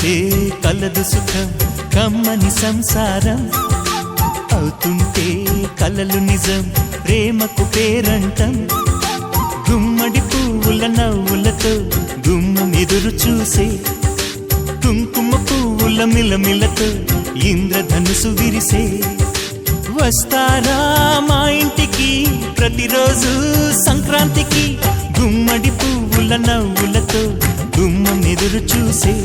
కలిసుంటే కలదు సుఖం కమ్మని సంసారం అవుతుంటే కలలు నిజం ప్రేమకు పేరంటం గుమ్మడి పువ్వుల నవ్వులతో గుమ్మం ఎదురు చూసే కుంకుమ పువ్వుల మిలమిలతో ఇంద్రధనుసు విరిసే వస్తారా మా ఇంటికి ప్రతిరోజు సంక్రాంతికి గుమ్మడి పువ్వుల నవ్వులతో గుమ్మం ఎదురు చూసే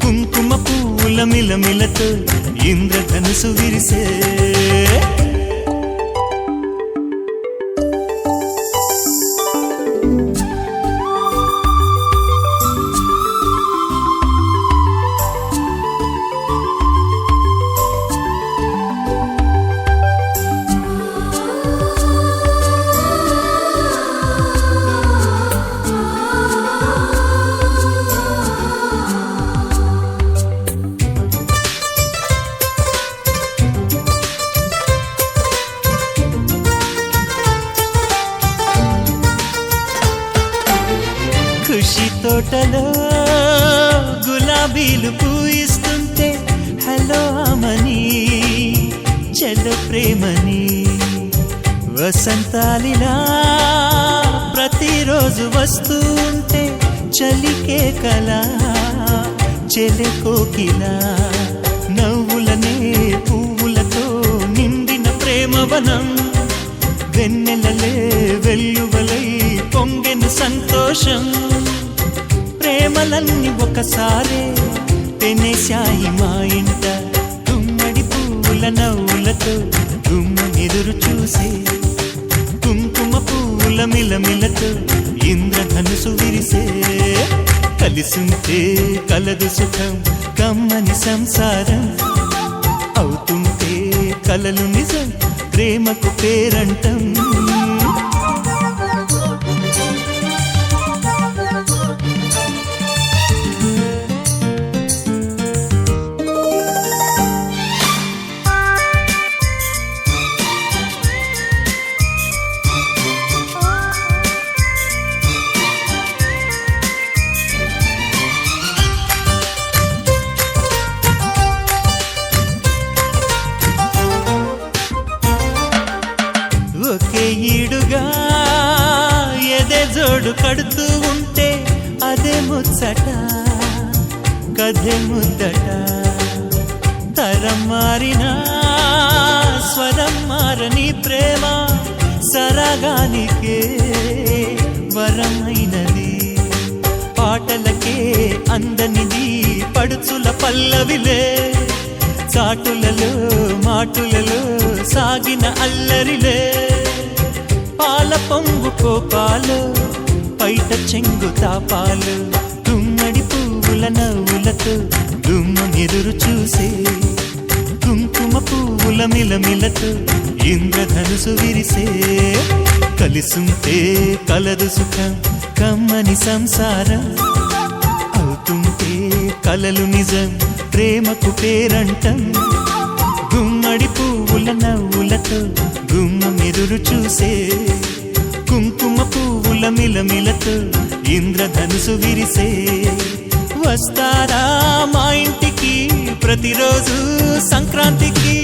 కుంకుమ పువ్వుల మిలమిలతో ఇంద్రధనుసు విరిసే ఖుషి తోటలో గులాబీలు పూయిస్తుంటే హలో అమని చెల్ల ప్రేమని వసంతాలిలా ప్రతిరోజు వస్తూ ఉంటే చలికే కలా చెలె కోకిలా నవ్వులనే పువ్వులతో నిండిన ప్రేమవనం వెన్నెలలే వెల్లువలై పొంగెను సంతోషం ప్రేమలన్నీ ఒకసారే తెనేశాయి మా ఇంట గుమ్మడి పువ్వుల నవ్వులతో గుమ్మం ఎదురు చూసే కుంకుమ పువ్వుల మిలమిలతో ఇంద్రధనుసు విరిసే కలిసుంటే కలదు సుఖం కమ్మని సంసారం అవుతుంటే కలలు నిజం ప్రేమకు పేరంటం ఒకే ఈడుగా ఎదే జోడు కడుతూ ఉంటే అదే ముచ్చట కథే ముద్దట తరం మారినా స్వరం మారని ప్రేమ సరగానికే వరమైనది పాటలకే అందనిది పడుచుల పల్లవిలే చాటులలో మాటులలో సాగిన అల్లరిలే పాల పొంగు కోపాలు పైట చెంగు తాపాలు గుమ్మడి పువ్వుల నవ్వులతో గుమ్మం ఎదురు చూసే కుంకుమ పువ్వుల మిలమిలతో ఇంద్రధనుసు విరిసే కలిసుంటే కలదు సుఖం కమ్మని సంసారం అవుతుంటే కలలు నిజం ప్రేమకు పేరంటం గుమ్మడి పువ్వుల నవ్వులతో గుమ్మం ఎదురు చూసే కుంకుమ పువ్వుల మిలమిలతో ఇంద్రధనుసు విరిసే వస్తారా మా ఇంటికి ప్రతిరోజు సంక్రాంతికి